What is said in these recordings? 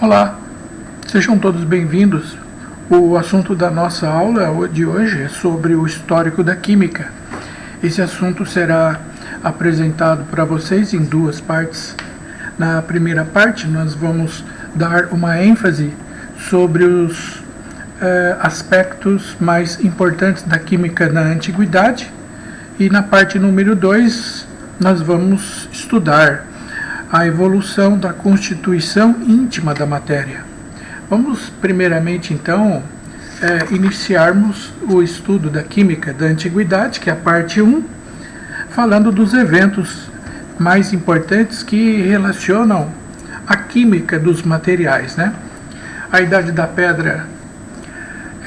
Olá, sejam todos bem-vindos. O assunto da nossa aula de hoje é sobre o histórico da química. Esse assunto será apresentado para vocês em duas partes. Na primeira parte, nós vamos dar uma ênfase sobre os aspectos mais importantes da química na antiguidade, e na parte número 2, nós vamos estudar a evolução da constituição íntima da matéria. Vamos primeiramente então iniciarmos o estudo da química da antiguidade, que é a parte 1, falando dos eventos mais importantes que relacionam a química dos materiais, né? A Idade da Pedra,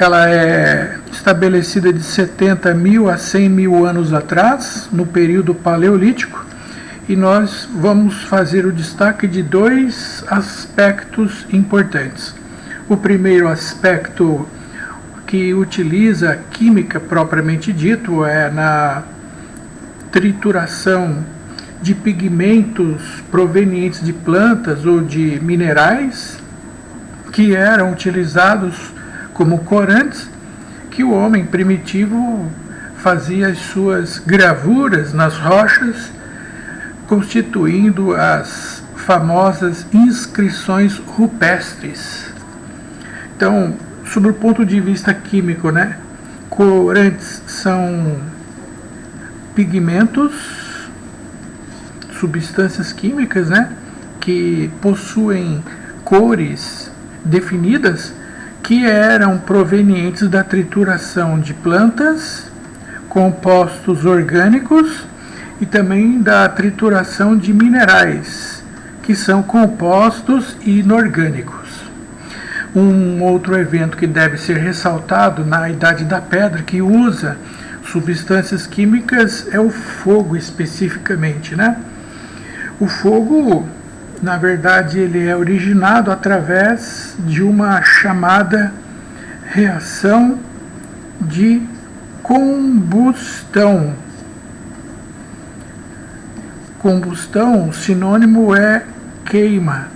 ela é estabelecida de 70 mil a 100 mil anos atrás, no período paleolítico, e nós vamos fazer o destaque de dois aspectos importantes. O primeiro aspecto que utiliza a química propriamente dito é na trituração de pigmentos provenientes de plantas ou de minerais que eram utilizados como corantes, que o homem primitivo fazia as suas gravuras nas rochas, constituindo as famosas inscrições rupestres. Então, sob o ponto de vista químico, né, corantes são pigmentos, substâncias químicas, né, que possuem cores definidas, que eram provenientes da trituração de plantas, compostos orgânicos, e também da trituração de minerais, que são compostos inorgânicos. Um outro evento que deve ser ressaltado na Idade da Pedra, que usa substâncias químicas, é o fogo especificamente, né? O fogo, na verdade, ele é originado através de uma chamada reação de combustão. Combustão, sinônimo é queima.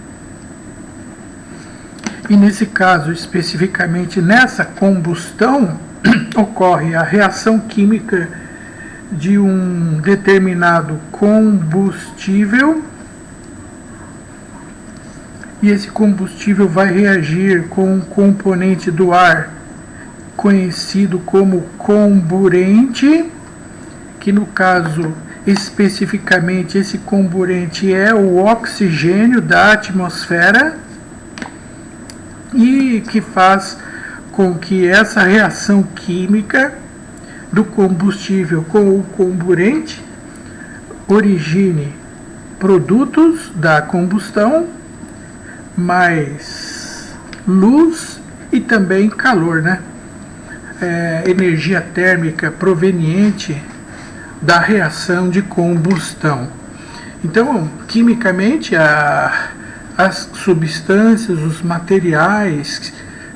E nesse caso, especificamente nessa combustão, ocorre a reação química de um determinado combustível, e esse combustível vai reagir com um componente do ar conhecido como comburente, que no caso especificamente esse comburente é o oxigênio da atmosfera, e que faz com que essa reação química do combustível com o comburente origine produtos da combustão, mais luz e também calor, né? Energia térmica proveniente da reação de combustão. Então, quimicamente, as substâncias, os materiais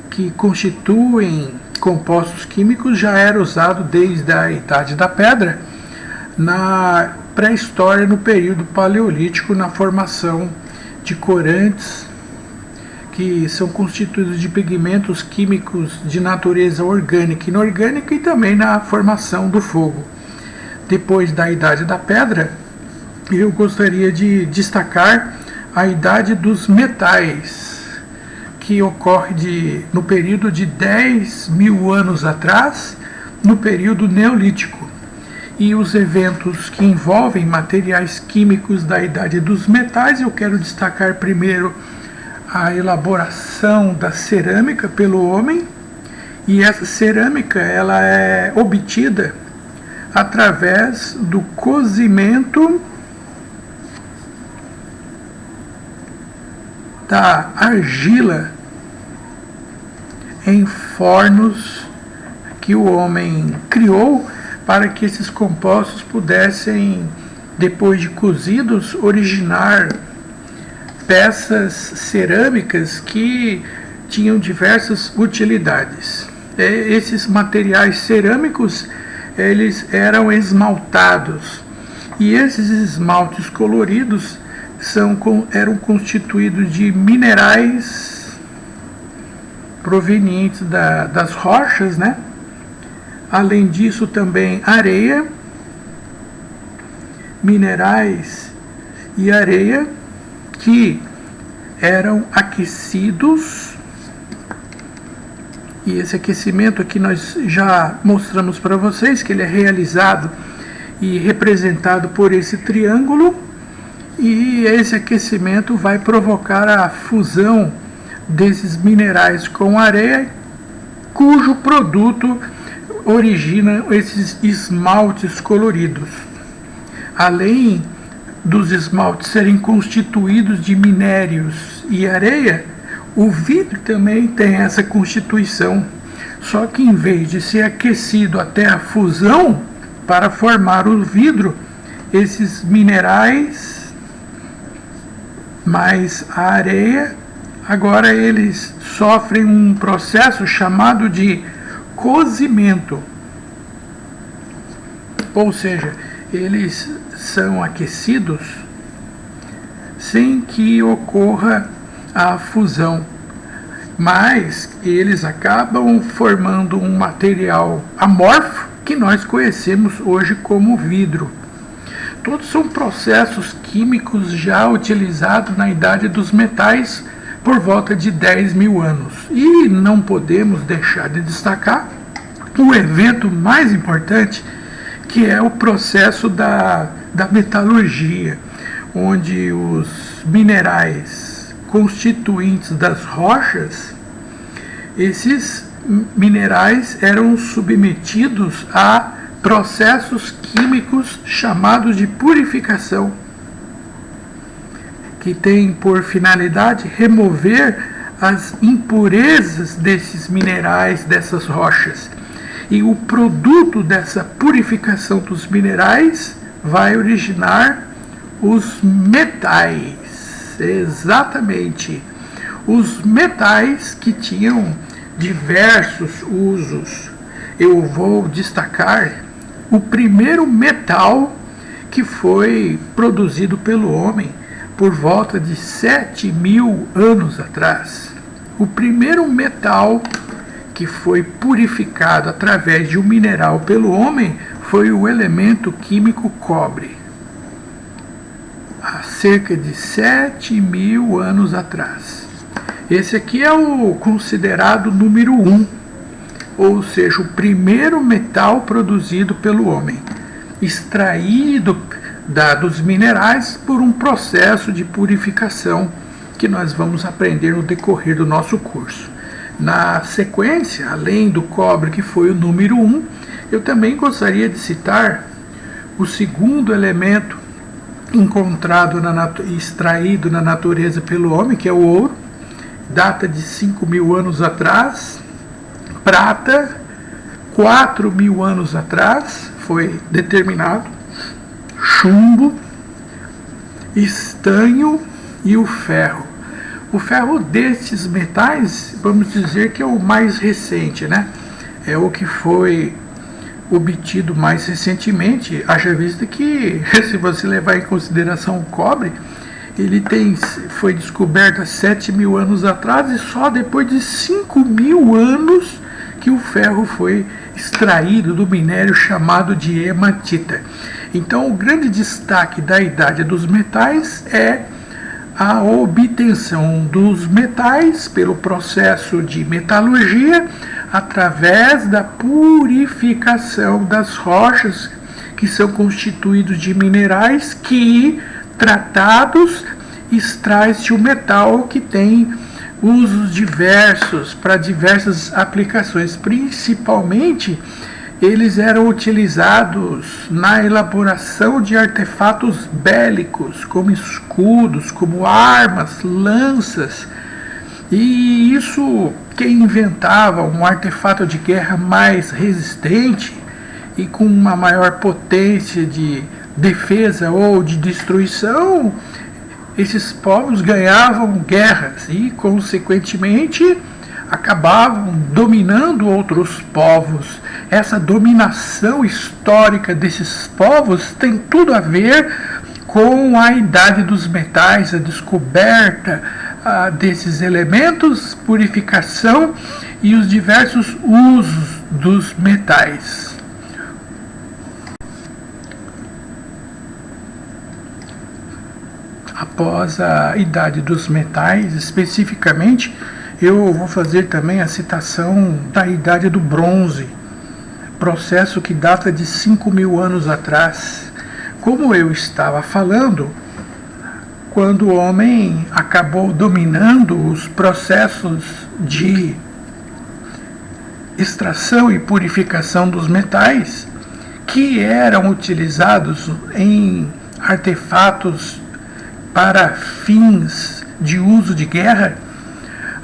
que constituem compostos químicos já eram usados desde a Idade da Pedra, na pré-história, no período paleolítico, na formação de corantes, que são constituídos de pigmentos químicos de natureza orgânica e inorgânica, e também na formação do fogo. Depois da Idade da Pedra, eu gostaria de destacar a Idade dos Metais, que ocorre no período de 10 mil anos atrás, no período Neolítico. E os eventos que envolvem materiais químicos da Idade dos Metais, eu quero destacar primeiro a elaboração da cerâmica pelo homem, e essa cerâmica ela é obtida através do cozimento da argila em fornos que o homem criou para que esses compostos pudessem, depois de cozidos, originar peças cerâmicas que tinham diversas utilidades. Esses materiais cerâmicos, eles eram esmaltados, e esses esmaltes coloridos eram constituídos de minerais provenientes das rochas, né? Além disso, também areia, minerais e areia que eram aquecidos. E esse aquecimento aqui nós já mostramos para vocês que ele é realizado e representado por esse triângulo, e esse aquecimento vai provocar a fusão desses minerais com areia, cujo produto origina esses esmaltes coloridos. Além dos esmaltes serem constituídos de minérios e areia, o vidro também tem essa constituição, só que em vez de ser aquecido até a fusão para formar o vidro, esses minerais mais a areia, agora eles sofrem um processo chamado de cozimento. Ou seja, eles são aquecidos sem que ocorra a fusão, mas eles acabam formando um material amorfo que nós conhecemos hoje como vidro. Todos são processos químicos já utilizados na idade dos metais por volta de 10 mil anos. E não podemos deixar de destacar o evento mais importante, que é o processo da metalurgia, onde os minerais constituintes das rochas, esses minerais eram submetidos a processos químicos chamados de purificação, que tem por finalidade remover as impurezas desses minerais, dessas rochas. E o produto dessa purificação dos minerais vai originar os metais. Exatamente. Os metais que tinham diversos usos. Eu vou destacar o primeiro metal que foi produzido pelo homem por volta de 7 mil anos atrás. O primeiro metal que foi purificado através de um mineral pelo homem foi o elemento químico cobre, há cerca de 7 mil anos atrás. Esse aqui é o considerado número 1, ou seja, o primeiro metal produzido pelo homem, extraído dos minerais por um processo de purificação que nós vamos aprender no decorrer do nosso curso. Na sequência, além do cobre, que foi o número 1, eu também gostaria de citar o segundo elemento encontrado e extraído na natureza pelo homem, que é o ouro, data de 5 mil anos atrás. Prata, 4 mil anos atrás, foi determinado. Chumbo, estanho e o ferro. O ferro destes metais, vamos dizer que é o mais recente, né? É o que foi obtido mais recentemente, haja vista que, se você levar em consideração o cobre, ele foi descoberto há 7 mil anos atrás, e só depois de 5 mil anos que o ferro foi extraído do minério chamado de hematita. Então, o grande destaque da idade dos metais é a obtenção dos metais pelo processo de metalurgia através da purificação das rochas, que são constituídos de minerais que, tratados, extrai-se o metal, que tem usos diversos para diversas aplicações. Principalmente, eles eram utilizados na elaboração de artefatos bélicos, como escudos, como armas, lanças. E isso, quem inventava um artefato de guerra mais resistente e com uma maior potência de defesa ou de destruição, esses povos ganhavam guerras e, consequentemente, acabavam dominando outros povos. Essa dominação histórica desses povos tem tudo a ver com a idade dos metais, a descoberta desses elementos, purificação e os diversos usos dos metais. Após a idade dos metais, especificamente, eu vou fazer também a citação da idade do bronze, processo que data de 5.000 anos atrás. Como eu estava falando, quando o homem acabou dominando os processos de extração e purificação dos metais, que eram utilizados em artefatos para fins de uso de guerra,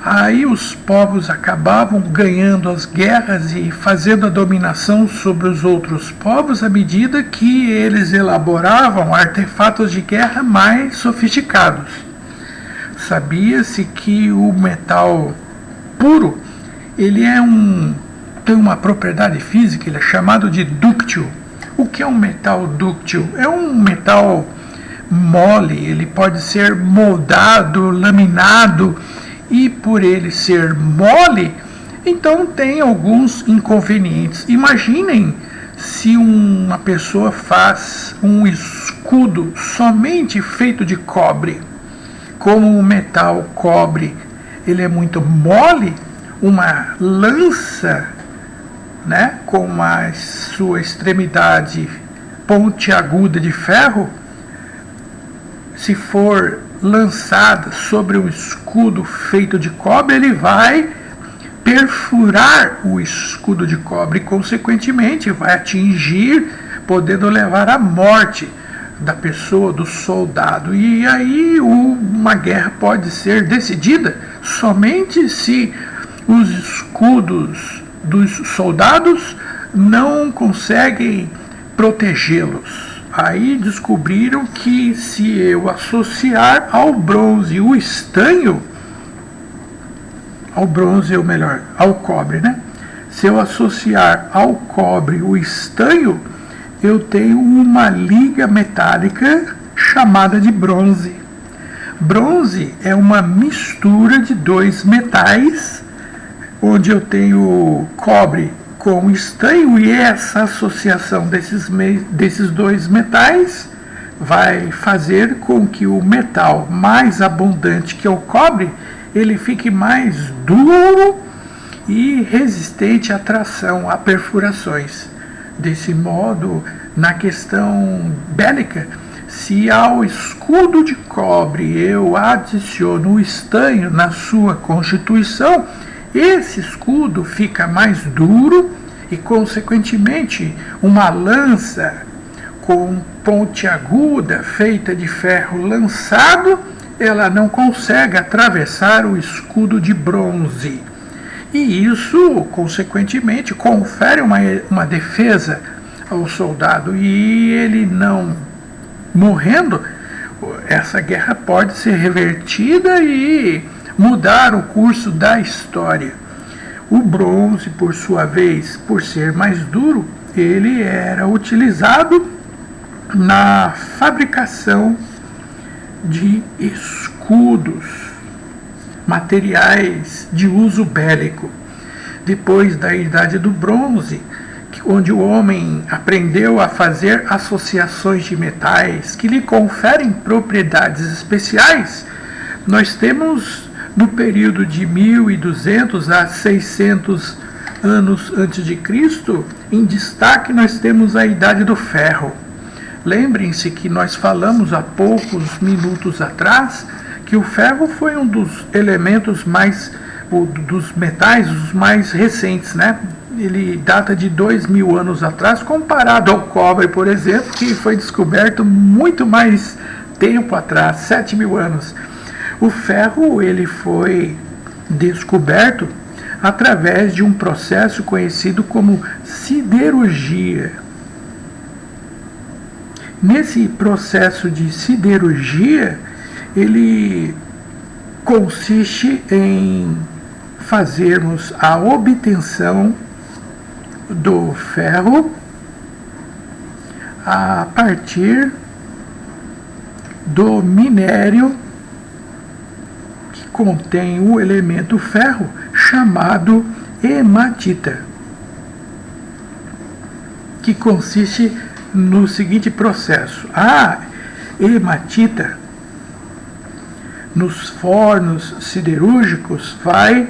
aí os povos acabavam ganhando as guerras e fazendo a dominação sobre os outros povos à medida que eles elaboravam artefatos de guerra mais sofisticados. Sabia-se que o metal puro, ele tem uma propriedade física, ele é chamado de dúctil. O que é um metal dúctil? É um metal mole, ele pode ser moldado, laminado, e por ele ser mole, então tem alguns inconvenientes. Imaginem se uma pessoa faz um escudo somente feito de cobre. Como o metal cobre ele é muito mole, uma lança, né, com a sua extremidade pontiaguda de ferro, se for lançada sobre um escudo feito de cobre, ele vai perfurar o escudo de cobre e, consequentemente, vai atingir, podendo levar à morte da pessoa, do soldado. E aí uma guerra pode ser decidida somente se os escudos dos soldados não conseguem protegê-los. Aí descobriram que se eu associar ao bronze o estanho, ao cobre, né? Se eu associar ao cobre o estanho, eu tenho uma liga metálica chamada de bronze. Bronze é uma mistura de dois metais, onde eu tenho cobre com estanho, e essa associação desses dois metais vai fazer com que o metal mais abundante, que é o cobre, ele fique mais duro e resistente à tração, a perfurações. Desse modo, na questão bélica, se ao escudo de cobre eu adiciono o estanho na sua constituição, esse escudo fica mais duro e, consequentemente, uma lança com pontiaguda feita de ferro lançado, ela não consegue atravessar o escudo de bronze. E isso, consequentemente, confere uma defesa ao soldado. E ele não morrendo, essa guerra pode ser revertida e mudar o curso da história. O bronze, por sua vez, por ser mais duro, ele era utilizado na fabricação de escudos, materiais de uso bélico. Depois da Idade do Bronze, onde o homem aprendeu a fazer associações de metais que lhe conferem propriedades especiais, nós temos, no período de 1200 a 600 anos antes de Cristo, em destaque nós temos a Idade do Ferro. Lembrem-se que nós falamos há poucos minutos atrás que o ferro foi um dos elementos dos metais os mais recentes, né? Ele data de 2.000 anos atrás, comparado ao cobre, por exemplo, que foi descoberto muito mais tempo atrás, 7.000 anos. O ferro ele foi descoberto através de um processo conhecido como siderurgia. Nesse processo de siderurgia, ele consiste em fazermos a obtenção do ferro a partir do minério que contém o elemento ferro chamado hematita, que consiste no seguinte processo. A hematita nos fornos siderúrgicos vai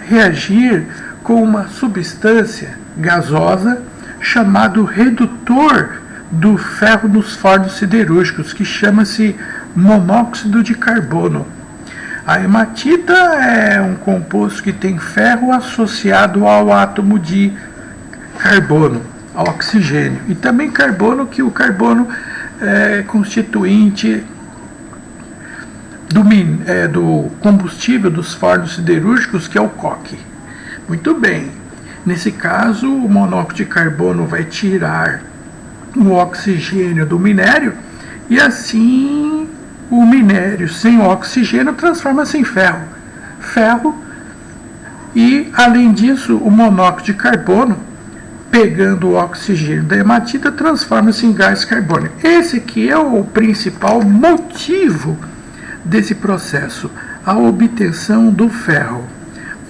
reagir com uma substância gasosa chamado redutor do ferro nos fornos siderúrgicos, que chama-se monóxido de carbono. A hematita é um composto que tem ferro associado ao átomo de carbono, ao oxigênio, e também carbono, que o carbono é constituinte do combustível dos fornos siderúrgicos, que é o coque. Muito bem, nesse caso o monóxido de carbono vai tirar o oxigênio do minério e assim o minério sem oxigênio transforma-se em ferro, e além disso o monóxido de carbono, pegando o oxigênio da hematita, transforma-se em gás carbônico. Esse aqui é o principal motivo desse processo, a obtenção do ferro.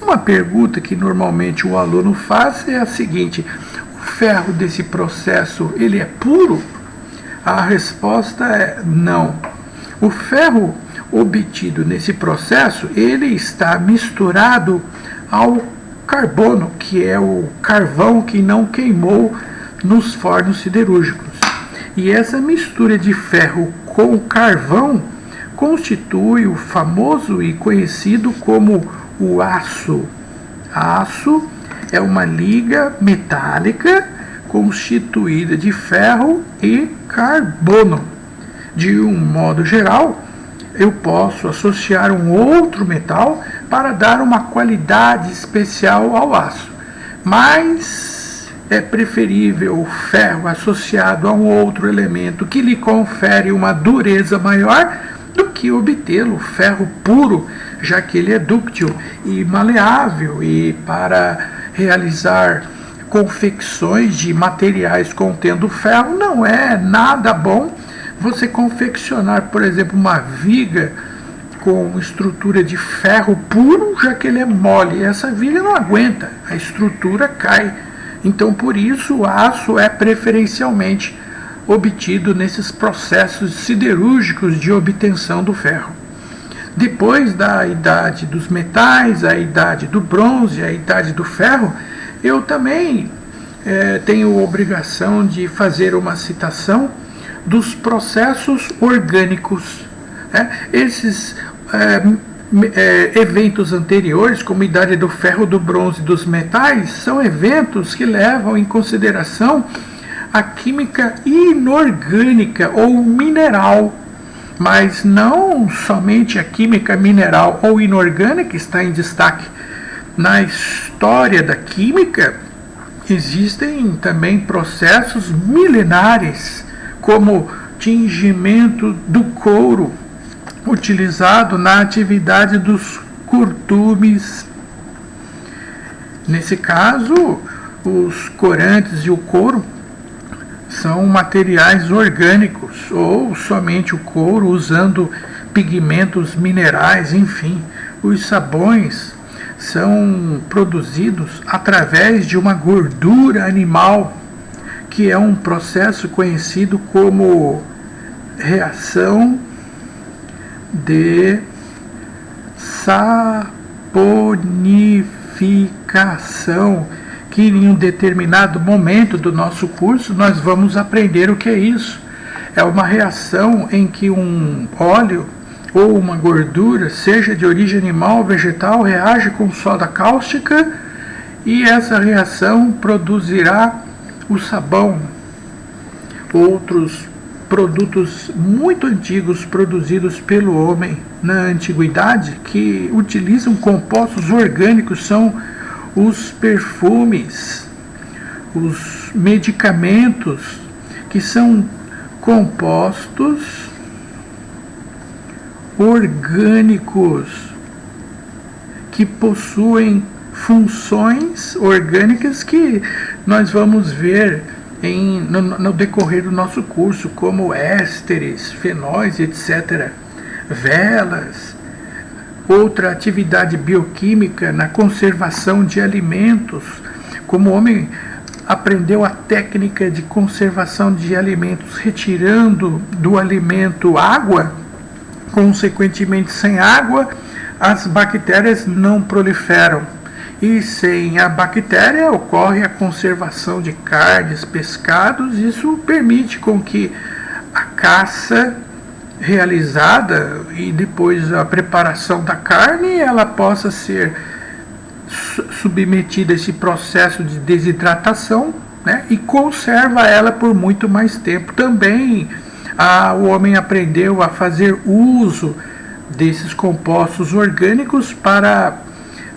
Uma pergunta que normalmente o aluno faz é a seguinte: o ferro desse processo, ele é puro? A resposta é não. O ferro obtido nesse processo, ele está misturado ao carbono, que é o carvão que não queimou nos fornos siderúrgicos. E essa mistura de ferro com carvão constitui o famoso e conhecido como o aço. Aço é uma liga metálica constituída de ferro e carbono. De um modo geral, eu posso associar um outro metal para dar uma qualidade especial ao aço, mas é preferível o ferro associado a um outro elemento que lhe confere uma dureza maior do que obtê-lo ferro puro, já que ele é dúctil e maleável, e para realizar confecções de materiais contendo ferro não é nada bom você confeccionar, por exemplo, uma viga com estrutura de ferro puro, já que ele é mole. Essa viga não aguenta, a estrutura cai. Então, por isso, o aço é preferencialmente obtido nesses processos siderúrgicos de obtenção do ferro. Depois da idade dos metais, a idade do bronze, a idade do ferro, eu também tenho obrigação de fazer uma citação dos processos orgânicos. Esses eventos anteriores, como a idade do ferro, do bronze e dos metais, são eventos que levam em consideração a química inorgânica ou mineral, mas não somente a química mineral ou inorgânica está em destaque. Na história da química existem também processos milenares, como o tingimento do couro, utilizado na atividade dos curtumes. Nesse caso, os corantes e o couro são materiais orgânicos, ou somente o couro usando pigmentos minerais, enfim. Os sabões são produzidos através de uma gordura animal, que é um processo conhecido como reação de saponificação, que em um determinado momento do nosso curso nós vamos aprender o que é isso. É uma reação em que um óleo ou uma gordura, seja de origem animal ou vegetal, reage com soda cáustica, e essa reação produzirá o sabão. Outros produtos muito antigos produzidos pelo homem na antiguidade, que utilizam compostos orgânicos, são os perfumes, os medicamentos, que são compostos orgânicos que possuem funções orgânicas que nós vamos ver no decorrer do nosso curso, como ésteres, fenóis, etc., velas, outra atividade bioquímica na conservação de alimentos, como o homem aprendeu a técnica de conservação de alimentos, retirando do alimento água, consequentemente, sem água, as bactérias não proliferam. E sem a bactéria ocorre a conservação de carnes, pescados. Isso permite com que a caça realizada e depois a preparação da carne, ela possa ser submetida a esse processo de desidratação, né, e conserva ela por muito mais tempo. Também o homem aprendeu a fazer uso desses compostos orgânicos para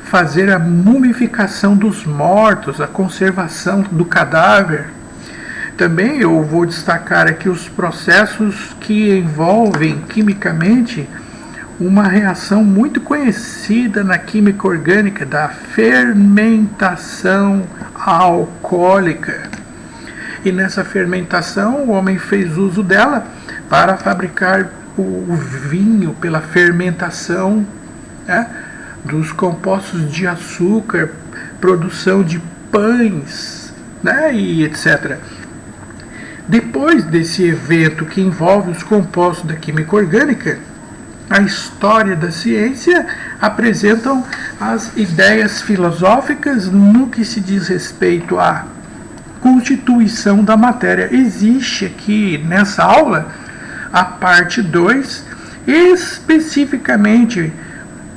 fazer a mumificação dos mortos, a conservação do cadáver. Também eu vou destacar aqui os processos que envolvem quimicamente uma reação muito conhecida na química orgânica da fermentação alcoólica. E nessa fermentação o homem fez uso dela para fabricar o vinho pela fermentação, né, dos compostos de açúcar, produção de pães, né, e etc. Depois desse evento que envolve os compostos da química orgânica, a história da ciência apresentam as ideias filosóficas no que se diz respeito à constituição da matéria. Existe aqui nessa aula a parte 2, especificamente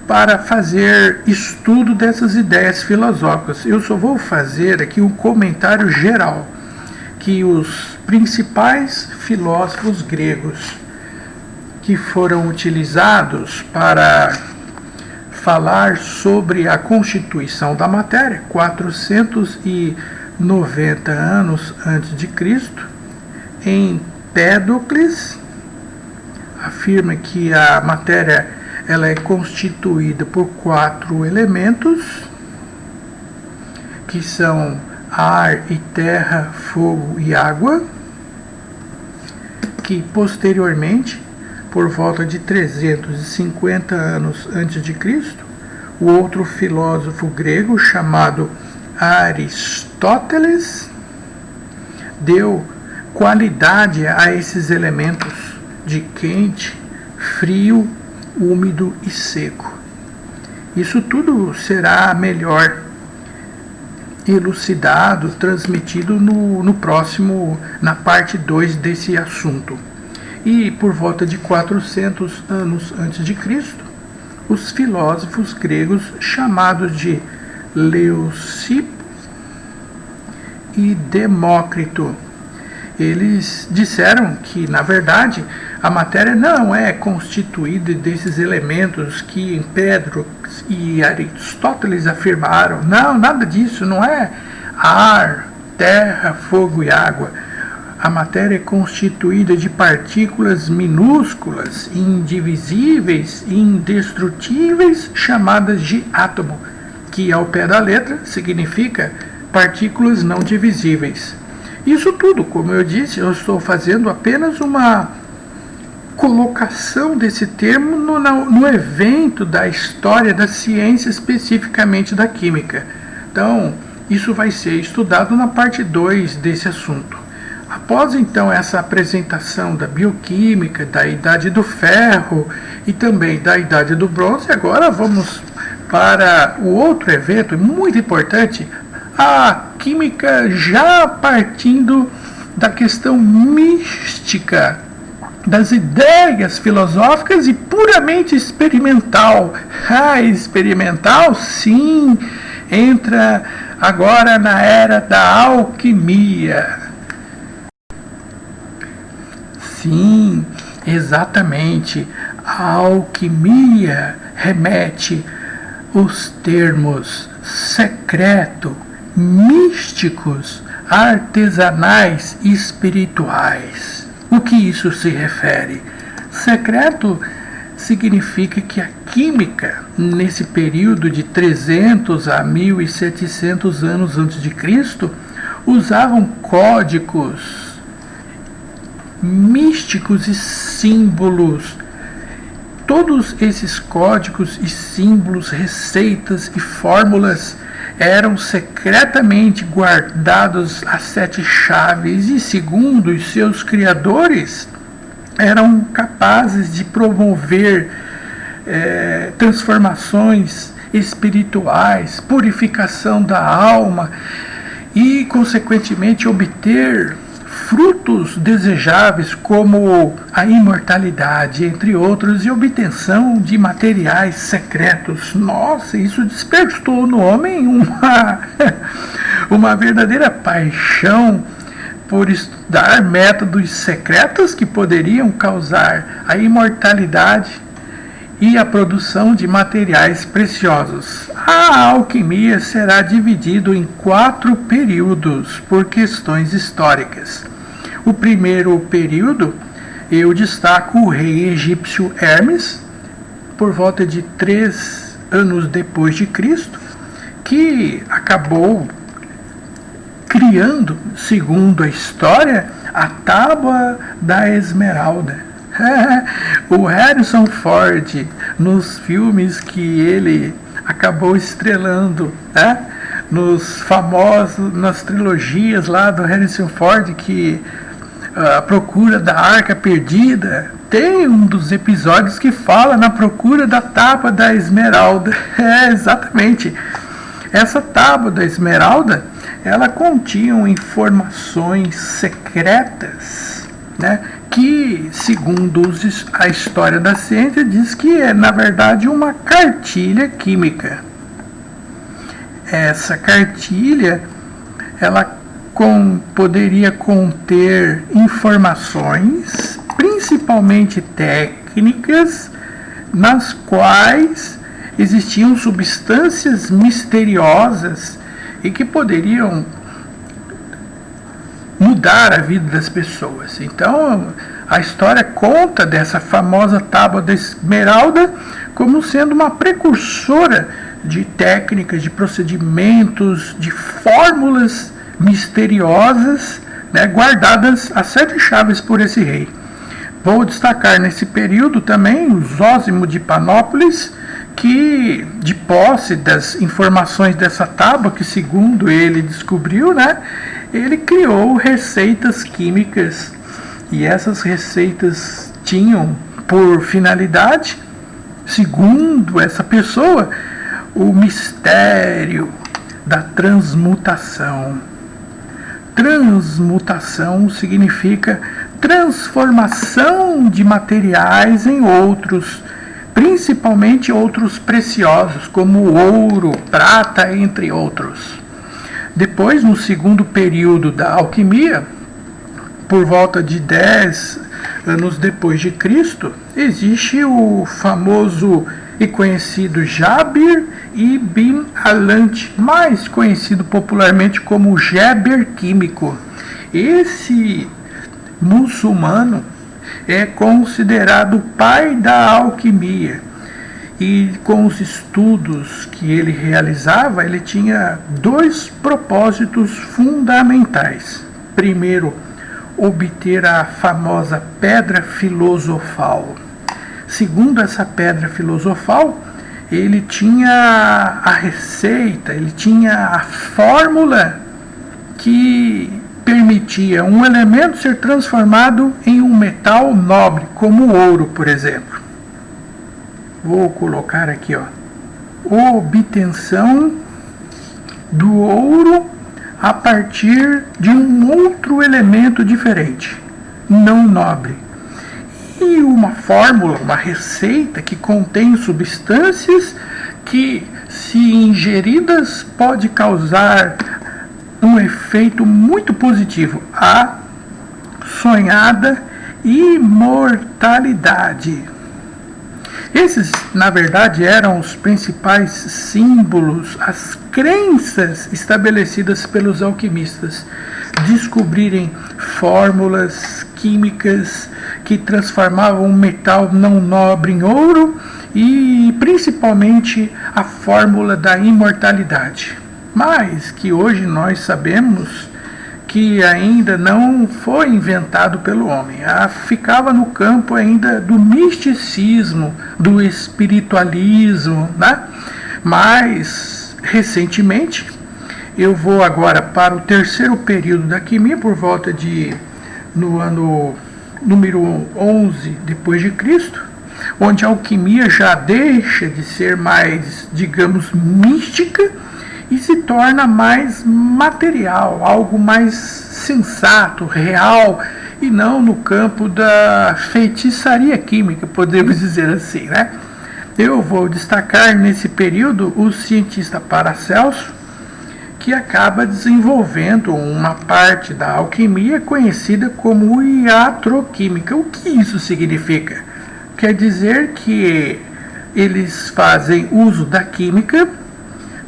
para fazer estudo dessas ideias filosóficas. Eu só vou fazer aqui um comentário geral, que os principais filósofos gregos que foram utilizados para falar sobre a constituição da matéria, 490 anos antes de Cristo, Empédocles afirma que a matéria ela é constituída por 4 elementos, que são ar e terra, fogo e água, que posteriormente, por volta de 350 anos antes de Cristo, o outro filósofo grego chamado Aristóteles deu qualidade a esses elementos de quente, frio, úmido e seco. Isso tudo será melhor elucidado, transmitido no próximo, na parte 2 desse assunto. E por volta de 400 anos antes de Cristo, os filósofos gregos chamados de Leucipo e Demócrito, eles disseram que, na verdade, a matéria não é constituída desses elementos que Empédocles e Aristóteles afirmaram. Não, nada disso, não é ar, terra, fogo e água. A matéria é constituída de partículas minúsculas, indivisíveis e indestrutíveis, chamadas de átomo, que ao pé da letra significa partículas não divisíveis. Isso tudo, como eu disse, eu estou fazendo apenas uma colocação desse termo no evento da história da ciência, especificamente da química. Então, isso vai ser estudado na parte 2 desse assunto. Após então essa apresentação da bioquímica, da idade do ferro e também da idade do bronze, agora vamos para o outro evento muito importante, a química já partindo da questão mística, das ideias filosóficas e puramente experimental. Experimental, sim, entra agora na era da alquimia. Sim, exatamente. A alquimia remete os termos secreto, místicos, artesanais e espirituais. O que isso se refere? Secreto significa que a química, nesse período de 300 a 1700 anos antes de Cristo, usavam códigos místicos e símbolos. Todos esses códigos e símbolos, receitas e fórmulas eram secretamente guardados às 7 chaves e, segundo os seus criadores, eram capazes de promover transformações espirituais, purificação da alma e, consequentemente, obter frutos desejáveis como a imortalidade, entre outros, e obtenção de materiais secretos. Nossa, isso despertou no homem uma verdadeira paixão por estudar métodos secretos que poderiam causar a imortalidade e a produção de materiais preciosos. A alquimia será dividida em 4 períodos por questões históricas. O primeiro período, eu destaco o rei egípcio Hermes, por volta de 3 anos depois de Cristo, que acabou criando, segundo a história, a Tábua da Esmeralda. O Harrison Ford, nos filmes que ele acabou estrelando, nas trilogias lá do Harrison Ford, que a procura da Arca Perdida, tem um dos episódios que fala na procura da Tábua da Esmeralda. Exatamente. Essa Tábua da Esmeralda, ela continha informações secretas, que, segundo a história da ciência, diz que é, na verdade, uma cartilha química. Essa cartilha, ela poderia conter informações, principalmente técnicas, nas quais existiam substâncias misteriosas e que poderiam mudar a vida das pessoas. Então, a história conta dessa famosa Tábua da Esmeralda como sendo uma precursora de técnicas, de procedimentos, de fórmulas misteriosas, guardadas às 7 chaves por esse rei. Vou destacar nesse período também o Zósimo de Panópolis, que, de posse das informações dessa tábua, que segundo ele descobriu, ele criou receitas químicas, e essas receitas tinham por finalidade, segundo essa pessoa, o mistério da transmutação. Transmutação significa transformação de materiais em outros, principalmente outros preciosos, como ouro, prata, entre outros. Depois, no segundo período da alquimia, por volta de 10 anos depois de Cristo, existe o famoso e conhecido Jabir ibn Alant, mais conhecido popularmente como Geber químico. Esse muçulmano é considerado o pai da alquimia, e com os estudos que ele realizava, ele tinha 2 propósitos fundamentais. Primeiro, obter a famosa pedra filosofal. Segundo essa pedra filosofal, ele tinha a receita, ele tinha a fórmula que permitia um elemento ser transformado em um metal nobre, como o ouro, por exemplo. Vou colocar aqui, obtenção do ouro a partir de um outro elemento diferente, não nobre. E uma fórmula, uma receita que contém substâncias que, se ingeridas, pode causar um efeito muito positivo, a sonhada imortalidade. Esses, na verdade, eram os principais símbolos, as crenças estabelecidas pelos alquimistas. Descobrirem fórmulas químicas que transformavam um metal não nobre em ouro e, principalmente, a fórmula da imortalidade. Mas que hoje nós sabemos que ainda não foi inventado pelo homem. Ficava no campo ainda do misticismo, do espiritualismo, né? Mas, recentemente, eu vou agora para o terceiro período da alquimia, por volta de, no ano número 11 depois de Cristo, onde a alquimia já deixa de ser mais, digamos, mística e se torna mais material, algo mais sensato, real, e não no campo da feitiçaria química, podemos dizer assim, né? Eu vou destacar nesse período o cientista Paracelso, que acaba desenvolvendo uma parte da alquimia conhecida como iatroquímica. O que isso significa? Quer dizer que eles fazem uso da química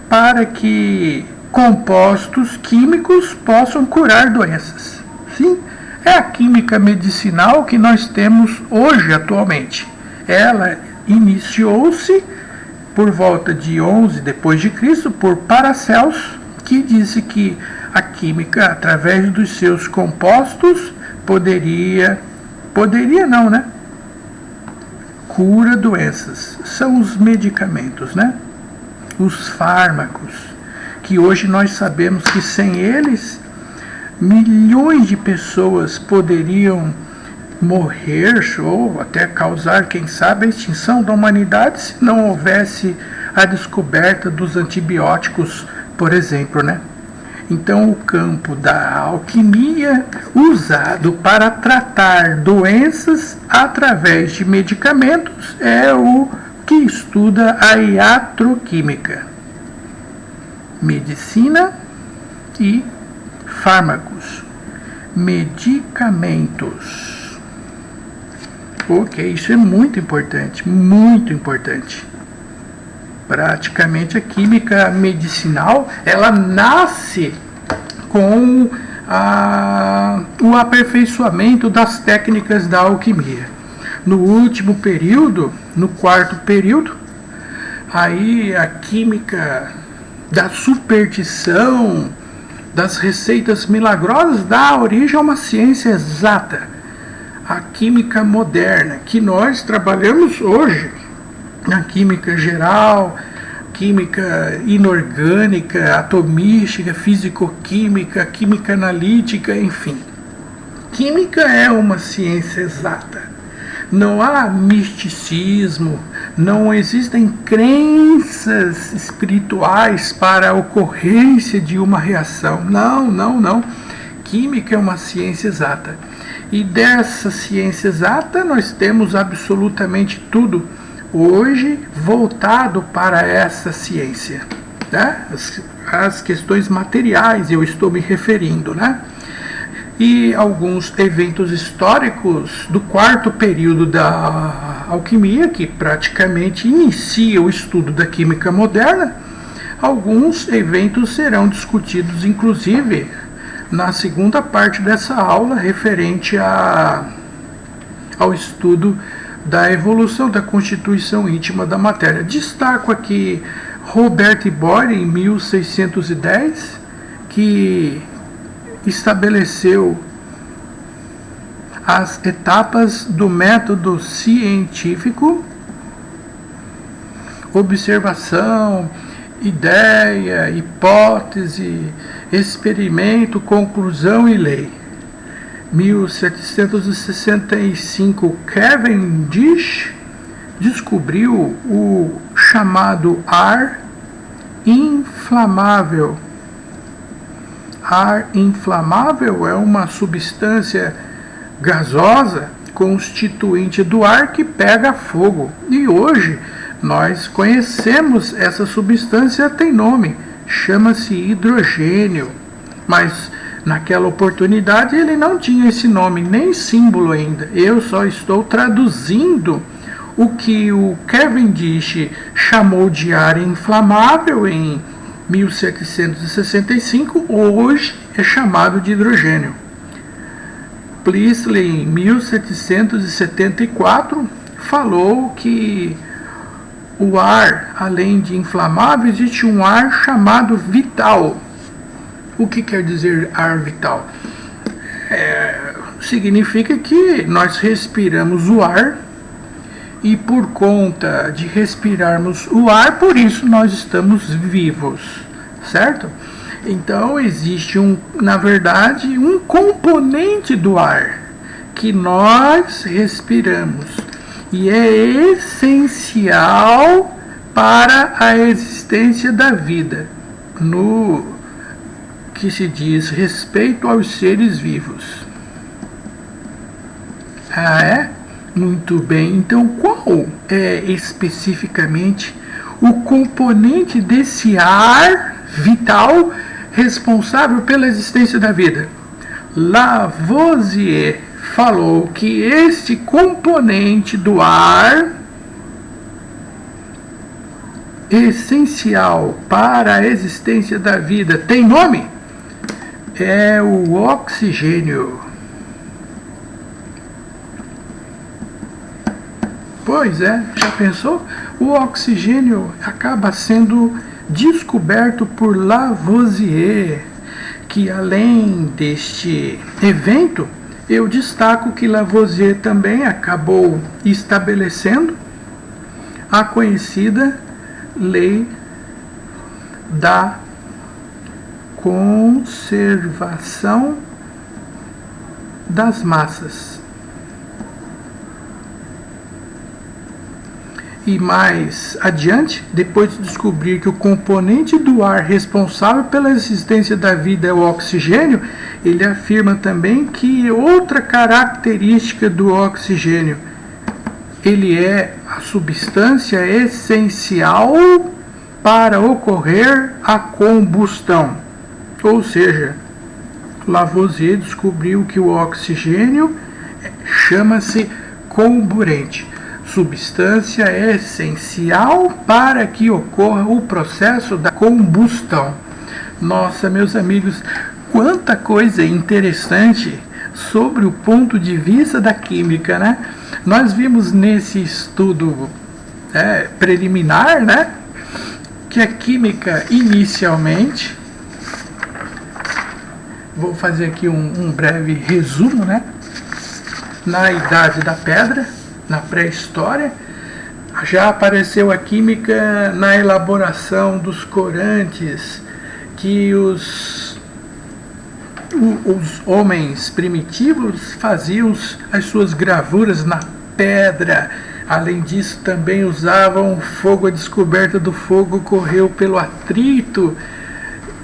para que compostos químicos possam curar doenças. Sim, é a química medicinal que nós temos hoje, atualmente. Ela iniciou-se por volta de 11 depois de Cristo por Paracelso, que disse que a química, através dos seus compostos, poderia não, né? Cura doenças. São os medicamentos, né? Os fármacos, que hoje nós sabemos que sem eles milhões de pessoas poderiam morrer ou até causar, quem sabe, a extinção da humanidade se não houvesse a descoberta dos antibióticos, por exemplo, né? Então, o campo da alquimia usado para tratar doenças através de medicamentos é o que estuda a iatroquímica, medicina e fármacos, medicamentos. Ok, isso é muito importante, muito importante. Praticamente a química medicinal, ela nasce com o aperfeiçoamento das técnicas da alquimia. No último período, no quarto período, aí a química da superstição, das receitas milagrosas, dá origem a uma ciência exata, a química moderna, que nós trabalhamos hoje, na química geral, química inorgânica, atomística, físico-química, química analítica, enfim. Química é uma ciência exata. Não há misticismo, não existem crenças espirituais para a ocorrência de uma reação. Não. Química é uma ciência exata. E dessa ciência exata nós temos absolutamente tudo hoje voltado para essa ciência, né? As questões materiais eu estou me referindo, né? E alguns eventos históricos do quarto período da alquimia, que praticamente inicia o estudo da química moderna, alguns eventos serão discutidos, inclusive, na segunda parte dessa aula, referente ao estudo da evolução da constituição íntima da matéria. Destaco aqui Robert Boyle, em 1610, que estabeleceu as etapas do método científico: observação, ideia, hipótese, experimento, conclusão e lei. 1765, Cavendish descobriu o chamado ar inflamável. Ar inflamável é uma substância gasosa constituinte do ar que pega fogo. E hoje nós conhecemos essa substância, tem nome, chama-se hidrogênio. Mas naquela oportunidade ele não tinha esse nome, nem símbolo ainda. Eu só estou traduzindo o que o Cavendish chamou de ar inflamável em 1765, hoje é chamado de hidrogênio. Priestley, em 1774, falou que o ar, além de inflamável, existe um ar chamado vital. O que quer dizer ar vital? Significa que nós respiramos o ar e por conta de respirarmos o ar, por isso nós estamos vivos, certo? Então existe na verdade, um componente do ar que nós respiramos e é essencial para a existência da vida, no que se diz respeito aos seres vivos. Ah, é? Muito bem. Então, qual é especificamente o componente desse ar vital responsável pela existência da vida? Lavoisier falou que este componente do ar essencial para a existência da vida tem nome? É o oxigênio. Pois é, já pensou? O oxigênio acaba sendo descoberto por Lavoisier, que além deste evento, eu destaco que Lavoisier também acabou estabelecendo a conhecida lei da conservação das massas. E mais adiante, depois de descobrir que o componente do ar responsável pela existência da vida é o oxigênio, ele afirma também que outra característica do oxigênio, ele é a substância essencial para ocorrer a combustão. Ou seja, Lavoisier descobriu que o oxigênio chama-se comburente, substância essencial para que ocorra o processo da combustão. Nossa, meus amigos, quanta coisa interessante sobre o ponto de vista da química, né? Nós vimos nesse estudo preliminar, né, que a química inicialmente, vou fazer aqui um breve resumo, né? Na Idade da Pedra, na pré-história, já apareceu a química na elaboração dos corantes que os homens primitivos faziam as suas gravuras na pedra. Além disso, também usavam fogo. A descoberta do fogo ocorreu pelo atrito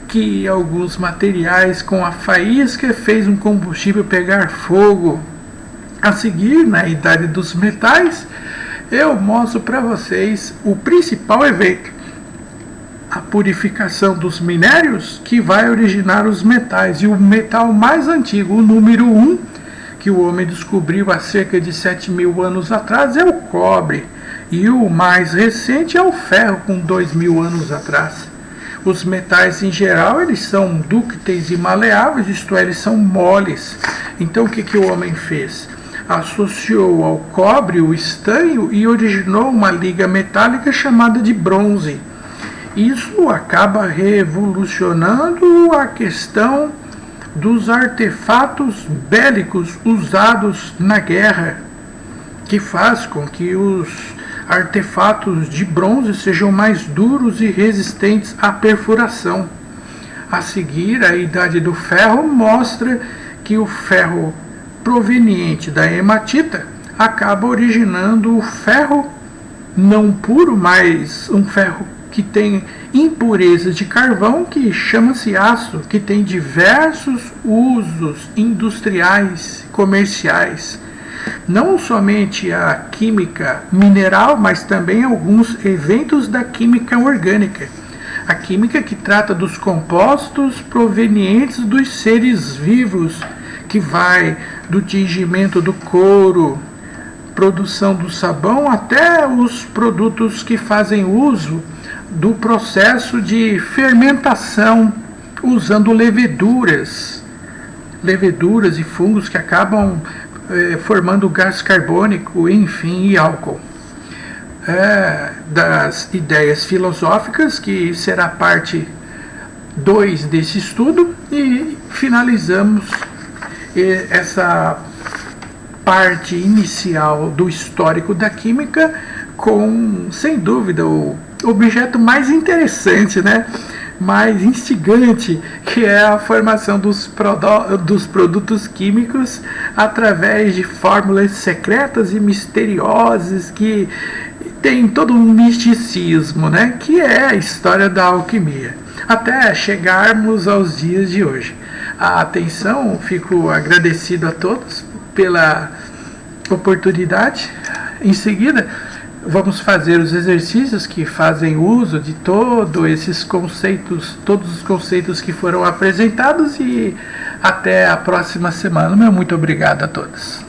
que alguns materiais com a faísca fez um combustível pegar fogo. A seguir, na Idade dos Metais, eu mostro para vocês o principal evento, a purificação dos minérios, que vai originar os metais. E o metal mais antigo, o número 1, que o homem descobriu há cerca de 7.000 anos atrás, é o cobre. E o mais recente é o ferro, com 2.000 anos atrás. Os metais, em geral, eles são dúcteis e maleáveis, isto é, eles são moles. Então, o que o homem fez? Associou ao cobre o estanho e originou uma liga metálica chamada de bronze. Isso acaba revolucionando a questão dos artefatos bélicos usados na guerra, que faz com que os artefatos de bronze sejam mais duros e resistentes à perfuração. A seguir, a Idade do Ferro mostra que o ferro proveniente da hematita acaba originando o ferro não puro, mas um ferro que tem impurezas de carvão, que chama-se aço, que tem diversos usos industriais, comerciais. Não somente a química mineral, mas também alguns eventos da química orgânica. A química que trata dos compostos provenientes dos seres vivos, que vai do tingimento do couro, produção do sabão, até os produtos que fazem uso do processo de fermentação, usando leveduras e fungos que acabam formando gás carbônico, enfim, e álcool. Das ideias filosóficas, que será parte 2 desse estudo e finalizamos essa parte inicial do histórico da química com, sem dúvida, o objeto mais interessante, né? Mais instigante, que é a formação dos produtos químicos através de fórmulas secretas e misteriosas que tem todo um misticismo, né? Que é a história da alquimia, até chegarmos aos dias de hoje. A atenção, fico agradecido a todos pela oportunidade. Em seguida, vamos fazer os exercícios que fazem uso de todos esses conceitos, todos os conceitos que foram apresentados, e até a próxima semana. Meu muito obrigado a todos.